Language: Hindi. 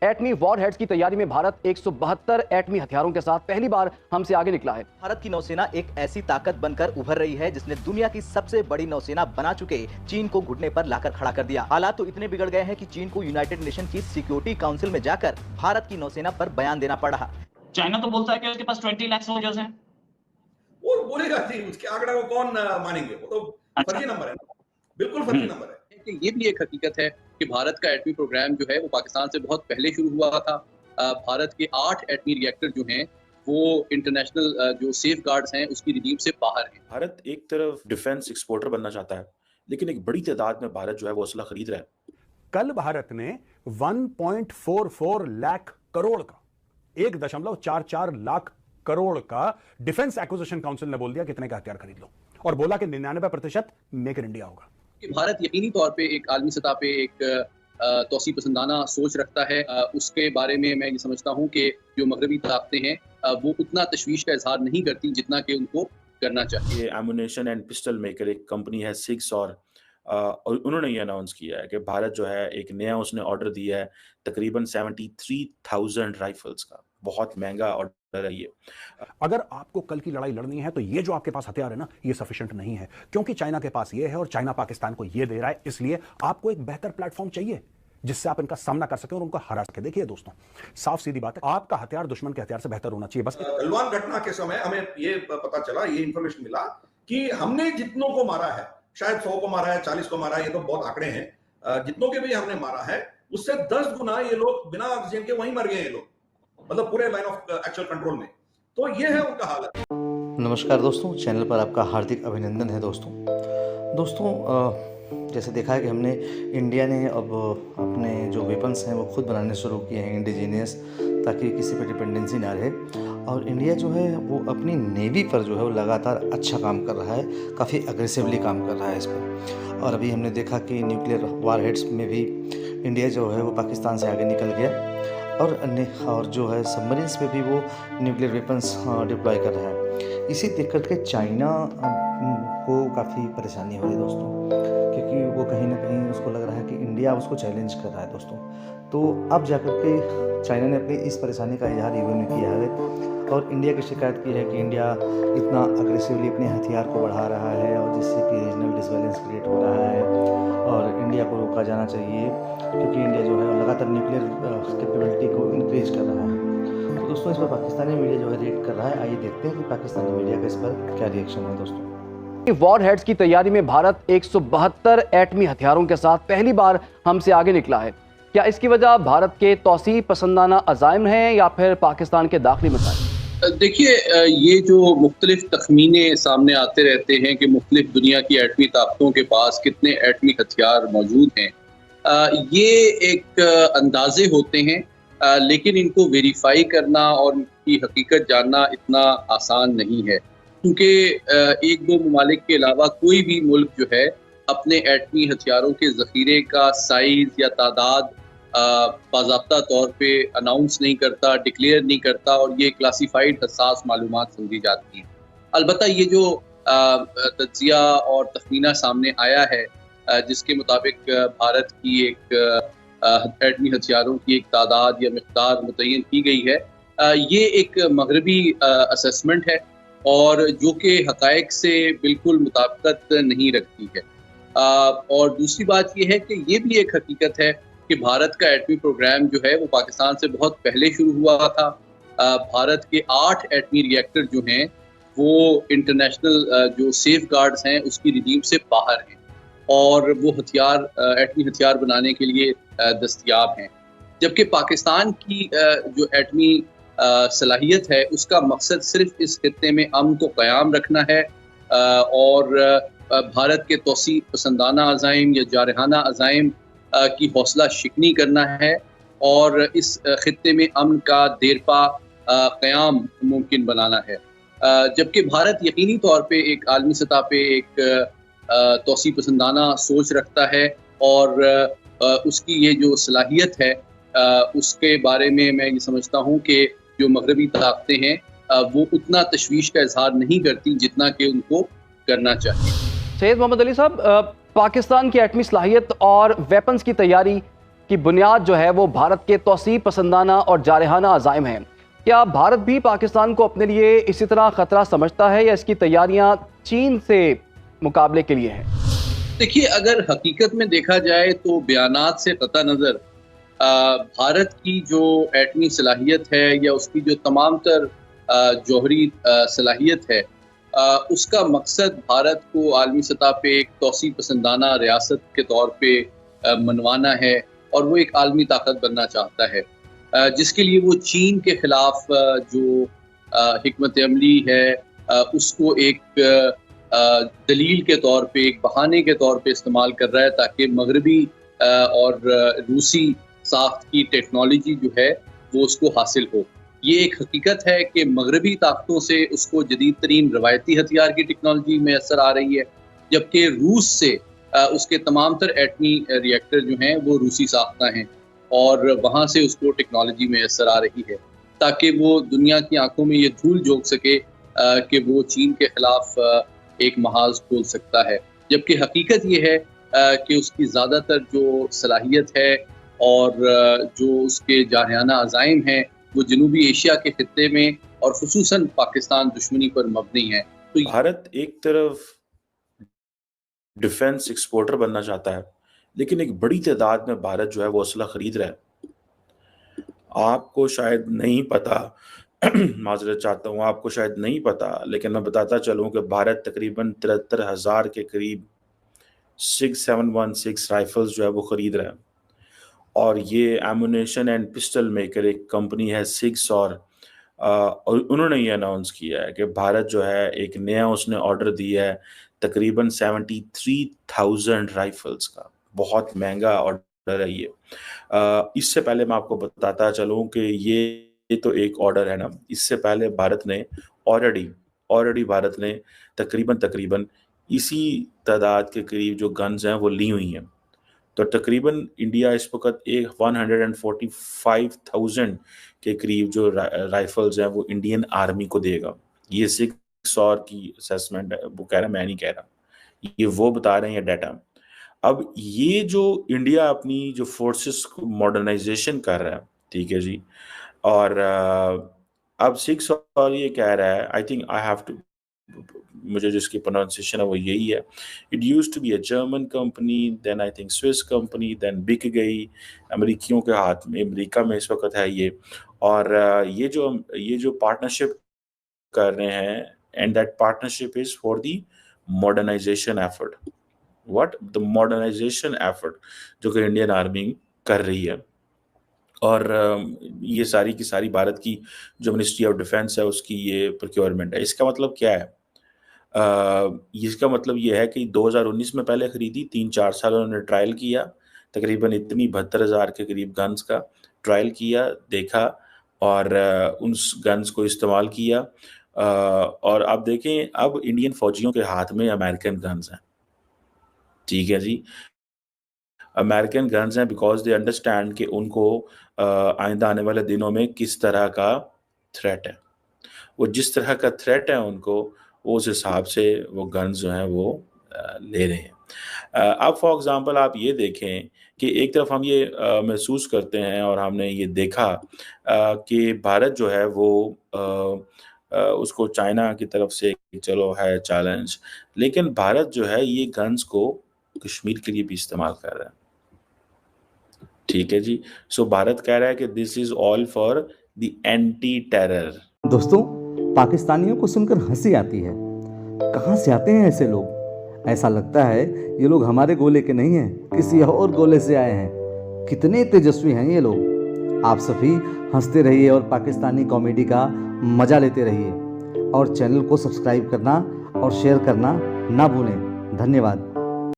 एटमी वॉरहेड्स की तैयारी में भारत 172 एटमी हथियारों के साथ पहली बार हमसे आगे निकला है। भारत की नौसेना एक ऐसी ताकत बनकर उभर रही है जिसने दुनिया की सबसे बड़ी नौसेना बना चुके चीन को घुटने पर लाकर खड़ा कर दिया। हालात तो इतने बिगड़ गए हैं कि चीन को यूनाइटेड नेशन की सिक्योरिटी काउंसिल में जाकर भारत की नौसेना पर बयान देना पड़ रहा। चाइना तो बोलता है कि उसके पास 20 लाख सोल्जर्स हैं। वो बोलेगा थी, उसके आंकड़ा को कौन मानेंगे? वो तो फर्जी नंबर है ना, बिल्कुल फर्जी नंबर है। ये भी एक हकीकत है कि भारत का एटमी प्रोग्राम जो है वो पाकिस्तान से बहुत पहले शुरू हुआ था। भारत के 8 एटमी रिएक्टर जो हैं वो इंटरनेशनल जो सेफ गार्ड्स हैं उसकी रिजीम से बाहर हैं। भारत एक तरफ डिफेंस एक्सपोर्टर बनना चाहता है, लेकिन एक बड़ी तादाद में भारत जो है वो असला खरीद रहा है। कल भारत ने 1.44 लाख करोड़ का 1.44 लाख करोड़ का डिफेंस एक्विजिशन काउंसिल ने बोल दिया कितने का हथियार खरीद लो, और बोला कि 99% मेक इन इंडिया होगा। कि भारत यकीनी तौर पे एक आलमी सतह पे एक तौसी पसंदाना सोच रखता है। उसके बारे में मैं ये समझता हूँ कि जो मगरबी ताकतें हैं वो उतना तशवीश का इजहार नहीं करती जितना कि उनको करना चाहिए। ये एमुनेशन एंड पिस्टल मेकर एक कंपनी है सिक्स, और उन्होंने ये अनाउंस किया है कि भारत जो है एक नया उसने ऑर्डर दिया है तकरीबन 73,000 राइफल्स का। बहुत महंगा ऑर्डर है ये। अगर आपको कल की लड़ाई लड़नी है तो ये जो आपके पास हथियार है ना, ये सफिशिएंट नहीं है, क्योंकि चाइना के पास ये है और चाइना पाकिस्तान को ये दे रहा है। इसलिए आपको एक बेहतर प्लेटफॉर्म चाहिए जिससे आप इनका सामना कर सकें और उनको हरा सके। देखिए दोस्तों, साफ सीधी बात है, आपका हथियार दुश्मन के हथियार से बेहतर होना चाहिए। बस गलवान घटना के समय हमें ये पता चला, ये इंफॉर्मेशन मिला कि हमने जितनों को मारा है, शायद 100 को मारा है, 40 को मारा है, ये तो बहुत आंकड़े हैं, जितनों के भी हमने मारा है उससे 10 गुना ये लोग बिना ऑक्सीजन के वहीं मर गए हैं। लोग मतलब पूरे लाइन ऑफ एक्चुअल कंट्रोल में। तो ये है उनका हालत। नमस्कार दोस्तों, चैनल पर आपका हार्दिक अभिनंदन है। दोस्तों जैसे देखा है कि हमने इंडिया ने अब अपने जो वेपन्स हैं वो खुद बनाने शुरू किए हैं इंडिजीनियस, ताकि किसी पे डिपेंडेंसी ना रहे। और इंडिया जो है वो अपनी नेवी पर जो है वो लगातार अच्छा काम कर रहा है, काफ़ी अग्रेसिवली काम कर रहा है इस पर। और अभी हमने देखा कि न्यूक्लियर वारहेड्स में भी इंडिया जो है वो पाकिस्तान से आगे निकल गया, और जो है सबमरीन्स पे भी वो न्यूक्लियर वेपन्स डिप्लॉय कर रहा है। इसी देख कर के चाइना को काफ़ी परेशानी हो रही है दोस्तों, क्योंकि वो कहीं ना कहीं उसको लग रहा है कि इंडिया उसको चैलेंज कर रहा है दोस्तों। तो अब जाकर के चाइना ने अपनी इस परेशानी का इजहार यूएन में किया है और इंडिया की शिकायत की है कि इंडिया इतना अग्रेसिवली अपने हथियार को बढ़ा रहा है और जिससे कि रीजनल डिसबैलेंस क्रिएट हो रहा है और इंडिया को रोका जाना चाहिए, क्योंकि इंडिया जो है लगातार न्यूक्लियर कैपेबिलिटी को इंक्रीज कर रहा है। तो दोस्तों इस पर पाकिस्तानी मीडिया जो है रिएक्ट कर रहा है। आइए देखते हैं कि पाकिस्तानी मीडिया का इस पर क्या रिएक्शन है दोस्तों। वॉरहेड्स की तैयारी में भारत 172 एटमी हथियारों के साथ पहली बार हमसे आगे निकला है। क्या इसकी वजह भारत के तौसी पसंदाना अज़ाइम हैं या फिर पाकिस्तान के दाखिली मसाइल? देखिए, ये जो मुख्तलिफ तखमीने सामने आते रहते हैं कि मुख्तलिफ दुनिया की एटमी ताकतों के पास कितने एटमी हथियार मौजूद हैं, ये एक अंदाजे होते हैं, लेकिन इनको वेरीफाई करना और उनकी हकीकत जानना इतना आसान नहीं है, क्योंकि एक दो ममालिक के अलावा कोई भी मुल्क जो है अपने एटमी हथियारों के ज़ख़ीरे का साइज़ या तादाद बाज़ाब्ता तौर पे अनाउंस नहीं करता, डिक्लेयर नहीं करता, और ये क्लासीफाइड हसास मालूमात समझी जाती हैं। अलबत्ता ये जो तज्ज़िया और तखमीना सामने आया है जिसके मुताबिक भारत की एक एटमी हथियारों की एक तादाद या मिक़दार मुतय्यन की गई है, ये एक मगरबी असेसमेंट है और जो कि हक़ाइक़ से बिल्कुल मुताबिकत नहीं रखती है। और दूसरी बात ये है कि ये भी एक हकीकत है कि भारत का एटमी प्रोग्राम जो है वो पाकिस्तान से बहुत पहले शुरू हुआ था। भारत के 8 एटमी रिएक्टर जो हैं वो इंटरनेशनल जो सेफ गार्ड्स हैं उसकी रिजीम से बाहर हैं और वो हथियार एटमी हथियार बनाने के लिए दस्तयाब हैं, जबकि पाकिस्तान की जो एटमी सलाहियत है उसका मकसद सिर्फ इस खित्ते में अमन को क़याम रखना है और भारत के तौसी पसंदाना अज़ाइम या जारहाना अज़ाइम की हौसला शिकनी करना है और इस खित्ते में अमन का देरपा क़याम मुमकिन बनाना है। जबकि भारत यकीनी तौर पे एक आलमी सतह पे एक तौसी पसंदाना सोच रखता है और उसकी ये जो सलाहियत है उसके बारे में मैं ये समझता हूँ कि जो मगरबी ताकतें हैं वो उतना तशवीश का इजहार नहीं करती जितना कि उनको करना चाहिए। सैयद मोहम्मद अली साहब, पाकिस्तान की एटमी सलाहियत और वेपन्स की तैयारी की बुनियाद जो है वो भारत के तौसीब पसंदाना और जारहाना अज़ाइम हैं। क्या भारत भी पाकिस्तान को अपने लिए इसी तरह खतरा समझता है या इसकी तैयारियां चीन से मुकाबले के लिए हैं? देखिए, अगर हकीकत में देखा जाए तो बयानात से कता नज़र भारत की जो एटमी सलाहियत है या उसकी जो तमाम तर जौहरी सलाहियत है, उसका मकसद भारत को आलमी सतह पे एक तौसीब पसंदाना रियासत के तौर पे मनवाना है और वो एक आलमी ताकत बनना चाहता है, जिसके लिए वो चीन के खिलाफ जो हिकमत अमली है उसको एक दलील के तौर पे, एक बहाने के तौर पे इस्तेमाल कर रहा है ताकि मगरबी और रूसी साख्त की टेक्नोलॉजी जो है वो उसको हासिल हो। ये एक हकीकत है कि मगरबी ताकतों से उसको जदीद तरीन रवायती हथियार की टेक्नोलॉजी मैसर आ रही है, जबकि रूस से उसके तमाम तर एटमी रिएक्टर जो हैं वो रूसी साख्ता हैं और वहाँ से उसको टेक्नोलॉजी मैसर आ रही है ताकि वो दुनिया की आंखों में ये धूल झोंक सके कि वो चीन के खिलाफ एक महाज खोल सकता है। जबकि हकीकत ये है कि उसकी ज़्यादातर जो सलाहियत है और जो उसके जारहाना अज़ाइम हैं वो जनूबी एशिया के खित्ते में और खुसूसन पाकिस्तान दुश्मनी पर मबनी है। तो भारत एक तरफ डिफेंस एक्सपोर्टर बनना चाहता है, लेकिन एक बड़ी तादाद में भारत जो है वो असला खरीद रहा है। आपको शायद नहीं पता, माजरत चाहता हूँ, आपको शायद नहीं पता, लेकिन मैं बताता चलूँ कि भारत तकरीबन 73,000 के करीब 6716 राइफल्स जो है वो खरीद रहा है। और ये एमुनेशन एंड पिस्टल मेकर एक कंपनी है सिग्स, और उन्होंने ये अनाउंस किया है कि भारत जो है एक नया उसने ऑर्डर दिया है तकरीबन 73,000 राइफल्स का। बहुत महंगा ऑर्डर है ये। इससे पहले मैं आपको बताता चलूँ कि ये तो एक ऑर्डर है ना, इससे पहले भारत ने ऑलरेडी भारत ने तकरीबन इसी तादाद के करीब जो गन्स हैं वो ली हुई हैं। तो तकरीबन इंडिया इस वक्त एक 145,000 के करीब जो राइफल्स हैं वो इंडियन आर्मी को देगा। ये 6 और की असेसमेंट है, वो कह रहा है, मैं नहीं कह रहा, ये वो बता रहे हैं ये डाटा। अब ये जो इंडिया अपनी जो फोर्सेस को मॉडर्नाइजेशन कर रहा है, ठीक है जी, और अब 6 और ये कह रहा है, I think I have to, मुझे जिसकी प्रोनाउंसिएशन है वो यही है, it used to be a German company, then I think Swiss company, देन बिक गई अमेरिकियों के हाथ में, अमेरिका में इस वक्त है ये। और ये जो पार्टनरशिप कर रहे हैं, and that partnership is for the modernisation effort. What the modernisation effort जो कि इंडियन आर्मी कर रही है। और ये सारी की सारी भारत की जो मिनिस्ट्री ऑफ डिफेंस है उसकी ये प्रोक्योरमेंट है। इसका मतलब क्या है? इसका मतलब ये है कि 2019 में पहले खरीदी, 3-4 साल उन्होंने ट्रायल किया, तकरीबन इतनी 72,000 के करीब गन्स का ट्रायल किया, देखा और उस गन्स को इस्तेमाल किया। और आप देखें अब इंडियन फौजियों के हाथ में अमेरिकन गन्स हैं, ठीक है जी, अमेरिकन गन्स हैं, बिकॉज दे अंडरस्टैंड कि उनको आइंदा आने वाले दिनों में किस तरह का थ्रेट है, वो जिस तरह का थ्रेट है उनको उस हिसाब से वो गन्स जो हैं वो ले रहे हैं। अब फॉर एग्जांपल आप ये देखें कि एक तरफ हम ये महसूस करते हैं और हमने ये देखा कि भारत जो है वो उसको चाइना की तरफ से चलो है चैलेंज, लेकिन भारत जो है ये गन्स को कश्मीर के लिए भी इस्तेमाल कर रहा है, ठीक है जी। सो भारत कह रहा है कि this is all for the anti terror. दोस्तों, पाकिस्तानियों को सुनकर हंसी आती है। कहाँ से आते हैं ऐसे लोग? ऐसा लगता है ये लोग हमारे गोले के नहीं हैं, किसी और गोले से आए हैं। कितने तेजस्वी हैं ये लोग। आप सभी हंसते रहिए और पाकिस्तानी कॉमेडी का मजा लेते रहिए, और चैनल को सब्सक्राइब करना और शेयर करना ना भूलें। धन्यवाद।